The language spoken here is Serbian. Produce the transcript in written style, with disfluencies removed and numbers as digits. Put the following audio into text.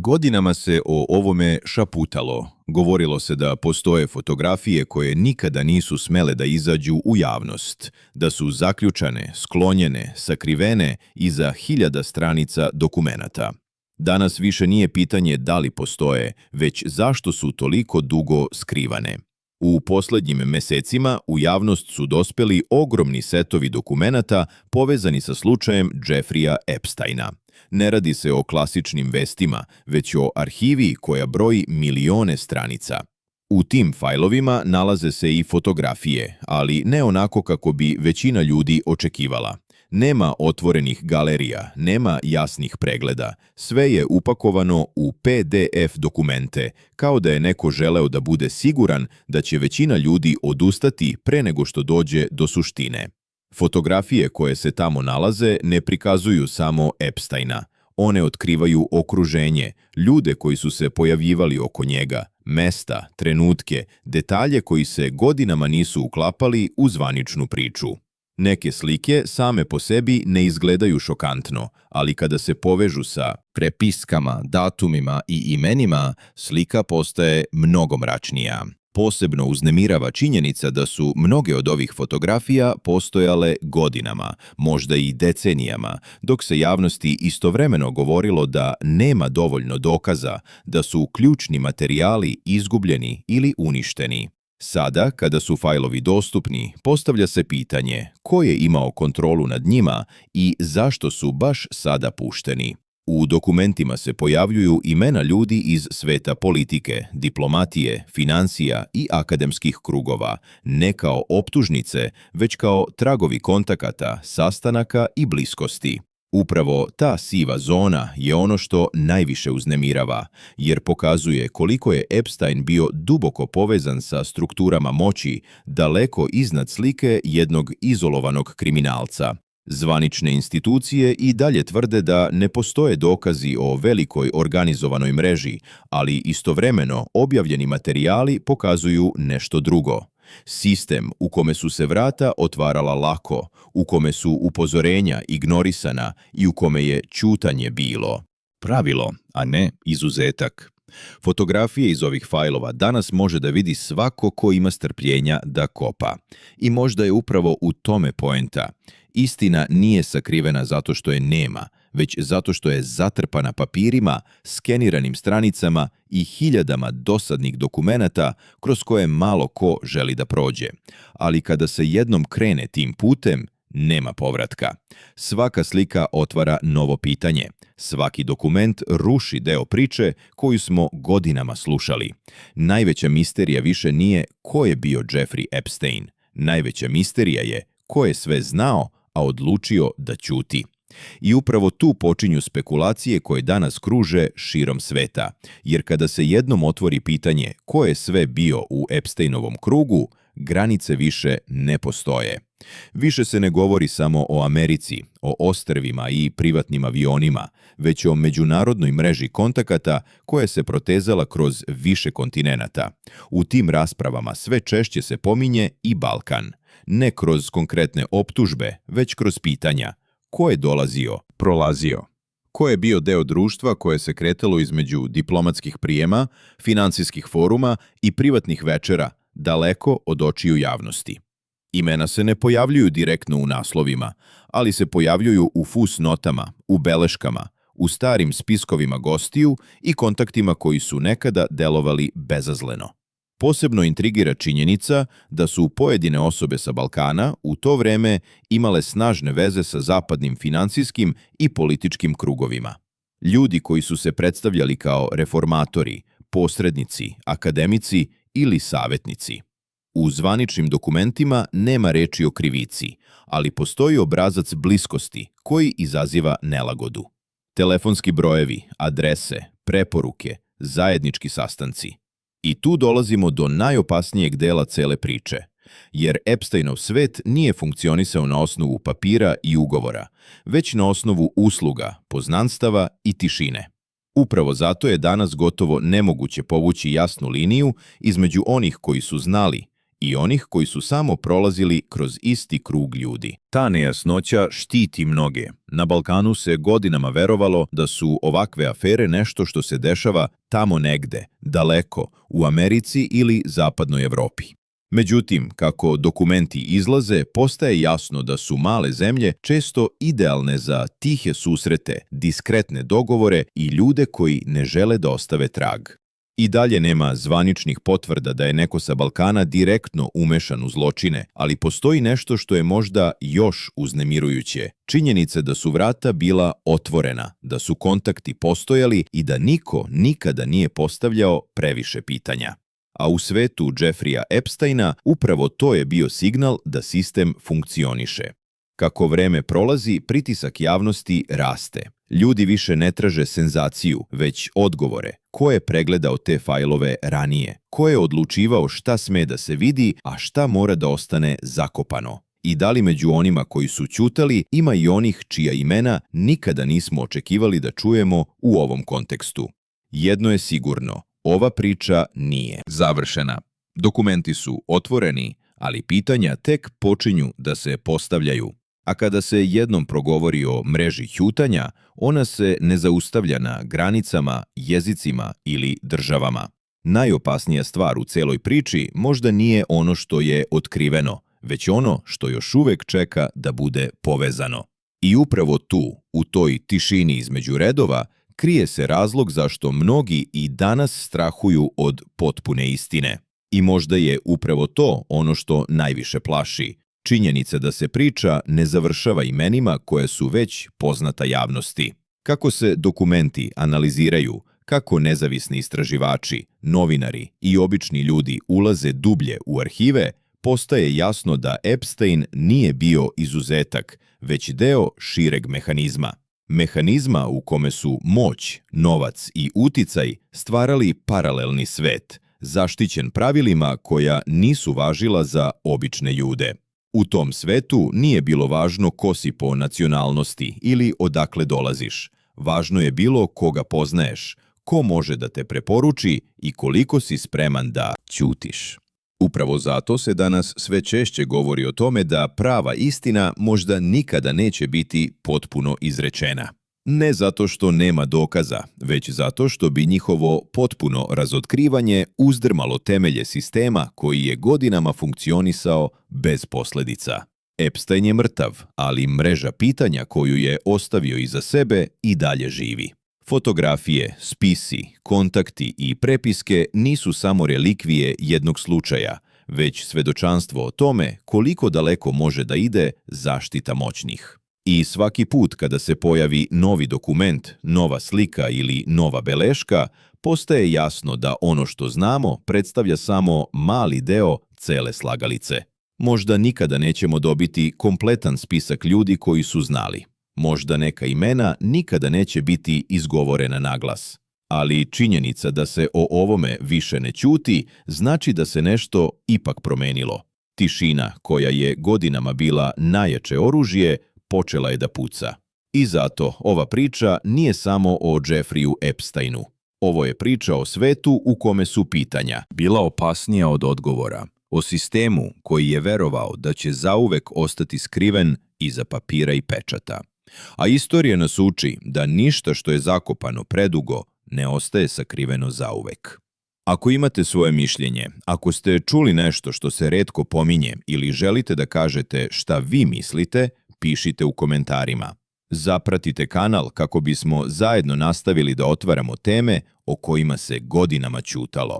Godinama se o ovome šaputalo. Govorilo se da postoje fotografije koje nikada nisu smele da izađu u javnost, da su zaključane, sklonjene, sakrivene iza hiljada stranica dokumenata. Danas više nije pitanje da li postoje, već zašto su toliko dugo skrivane. U poslednjim mesecima u javnost su dospeli ogromni setovi dokumenata povezani sa slučajem Jeffreya Epsteina. Ne radi se o klasičnim vestima, već o arhivi koja broji milione stranica. U tim fajlovima nalaze se i fotografije, ali ne onako kako bi većina ljudi očekivala. Nema otvorenih galerija, nema jasnih pregleda. Sve je upakovano u PDF dokumente, kao da je neko želeo da bude siguran da će većina ljudi odustati pre nego što dođe do suštine. Fotografije koje se tamo nalaze ne prikazuju samo Epsteina. One otkrivaju okruženje, ljude koji su se pojavljivali oko njega, mesta, trenutke, detalje koji se godinama nisu uklapali u zvaničnu priču. Neke slike same po sebi ne izgledaju šokantno, ali kada se povežu sa prepiskama, datumima i imenima, slika postaje mnogo mračnija. Posebno uznemirava činjenica da su mnoge od ovih fotografija postojale godinama, možda i decenijama, dok se javnosti istovremeno govorilo da nema dovoljno dokaza da su ključni materijali izgubljeni ili uništeni. Sada, kada su fajlovi dostupni, postavlja se pitanje ko je imao kontrolu nad njima i zašto su baš sada pušteni. U dokumentima se pojavljuju imena ljudi iz sveta politike, diplomatije, financija i akademskih krugova, ne kao optužnice, već kao tragovi kontakata, sastanaka i bliskosti. Upravo ta siva zona je ono što najviše uznemirava, jer pokazuje koliko je Epstein bio duboko povezan sa strukturama moći, daleko iznad slike jednog izolovanog kriminalca. Zvanične institucije i dalje tvrde da ne postoje dokazi o velikoj organizovanoj mreži, ali istovremeno objavljeni materijali pokazuju nešto drugo. Sistem u kome su se vrata otvarala lako, u kome su upozorenja ignorisana i u kome je ćutanje bilo pravilo, a ne izuzetak. Fotografije iz ovih fajlova danas može da vidi svako ko ima strpljenja da kopa. I možda je upravo u tome poenta. Istina nije sakrivena zato što je nema, već zato što je zatrpana papirima, skeniranim stranicama i hiljadama dosadnih dokumenata kroz koje malo ko želi da prođe. Ali kada se jednom krene tim putem, nema povratka. Svaka slika otvara novo pitanje. Svaki dokument ruši deo priče koju smo godinama slušali. Najveća misterija više nije ko je bio Jeffrey Epstein. Najveća misterija je ko je sve znao, a odlučio da ćuti. I upravo tu počinju spekulacije koje danas kruže širom sveta, jer kada se jednom otvori pitanje ko je sve bio u Epsteinovom krugu, granice više ne postoje. Više se ne govori samo o Americi, o ostrvima i privatnim avionima, već o međunarodnoj mreži kontakata koja se protezala kroz više kontinenata. U tim raspravama sve češće se pominje i Balkan, ne kroz konkretne optužbe, već kroz pitanja ko je dolazio, prolazio. Ko je bio deo društva koje se kretalo između diplomatskih prijema, finansijskih foruma i privatnih večera, daleko od očiju javnosti. Imena se ne pojavljuju direktno u naslovima, ali se pojavljuju u fusnotama, u beleškama, u starim spiskovima gostiju i kontaktima koji su nekada delovali bezazleno. Posebno intrigira činjenica da su pojedine osobe sa Balkana u to vreme imale snažne veze sa zapadnim finansijskim i političkim krugovima. Ljudi koji su se predstavljali kao reformatori, posrednici, akademici ili savjetnici. U zvaničnim dokumentima nema reči o krivici, ali postoji obrazac bliskosti koji izaziva nelagodu. Telefonski brojevi, adrese, preporuke, zajednički sastanci. I tu dolazimo do najopasnijeg dela cele priče, jer Epsteinov svet nije funkcionisao na osnovu papira i ugovora, već na osnovu usluga, poznanstava i tišine. Upravo zato je danas gotovo nemoguće povući jasnu liniju između onih koji su znali i onih koji su samo prolazili kroz isti krug ljudi. Ta nejasnoća štiti mnoge. Na Balkanu se godinama verovalo da su ovakve afere nešto što se dešava tamo negde, daleko, u Americi ili zapadnoj Evropi. Međutim, kako dokumenti izlaze, postaje jasno da su male zemlje često idealne za tihe susrete, diskretne dogovore i ljude koji ne žele da ostave trag. I dalje nema zvaničnih potvrda da je neko sa Balkana direktno umešan u zločine, ali postoji nešto što je možda još uznemirujuće. Činjenica da su vrata bila otvorena, da su kontakti postojali i da niko nikada nije postavljao previše pitanja. A u svetu Jeffreya Epsteina upravo to je bio signal da sistem funkcioniše. Kako vreme prolazi, pritisak javnosti raste. Ljudi više ne traže senzaciju, već odgovore. Ko je pregledao te fajlove ranije? Ko je odlučivao šta sme da se vidi, a šta mora da ostane zakopano? I da li među onima koji su ćutali ima i onih čija imena nikada nismo očekivali da čujemo u ovom kontekstu? Jedno je sigurno, ova priča nije završena. Dokumenti su otvoreni, ali pitanja tek počinju da se postavljaju. A kada se jednom progovori o mreži ćutanja, ona se ne zaustavlja na granicama, jezicima ili državama. Najopasnija stvar u celoj priči možda nije ono što je otkriveno, već ono što još uvek čeka da bude povezano. I upravo tu, u toj tišini između redova, krije se razlog zašto mnogi i danas strahuju od potpune istine. I možda je upravo to ono što najviše plaši. Činjenica da se priča ne završava imenima koje su već poznata javnosti. Kako se dokumenti analiziraju, kako nezavisni istraživači, novinari i obični ljudi ulaze dublje u arhive, postaje jasno da Epstein nije bio izuzetak, već deo šireg mehanizma. Mehanizma u kome su moć, novac i uticaj stvarali paralelni svet, zaštićen pravilima koja nisu važila za obične ljude. U tom svetu nije bilo važno ko si po nacionalnosti ili odakle dolaziš. Važno je bilo koga poznaješ, ko može da te preporuči i koliko si spreman da ćutiš. Upravo zato se danas sve češće govori o tome da prava istina možda nikada neće biti potpuno izrečena. Ne zato što nema dokaza, već zato što bi njihovo potpuno razotkrivanje uzdrmalo temelje sistema koji je godinama funkcionisao bez posledica. Epstein je mrtav, ali mreža pitanja koju je ostavio iza sebe i dalje živi. Fotografije, spisi, kontakti i prepiske nisu samo relikvije jednog slučaja, već svedočanstvo o tome koliko daleko može da ide zaštita moćnih. I svaki put kada se pojavi novi dokument, nova slika ili nova beleška, postaje jasno da ono što znamo predstavlja samo mali deo cele slagalice. Možda nikada nećemo dobiti kompletan spisak ljudi koji su znali. Možda neka imena nikada neće biti izgovorena naglas. Ali činjenica da se o ovome više ne ćuti znači da se nešto ipak promenilo. Tišina, koja je godinama bila najjače oružje, počela je da puca. I zato ova priča nije samo o Jeffreyu Epsteinu. Ovo je priča o svetu u kome su pitanja bila opasnija od odgovora. O sistemu koji je verovao da će zauvek ostati skriven iza papira i pečata. A istorija nas uči da ništa što je zakopano predugo ne ostaje sakriveno zauvek. Ako imate svoje mišljenje, ako ste čuli nešto što se retko pominje ili želite da kažete šta vi mislite, pišite u komentarima. Zapratite kanal kako bismo zajedno nastavili da otvaramo teme o kojima se godinama ćutalo.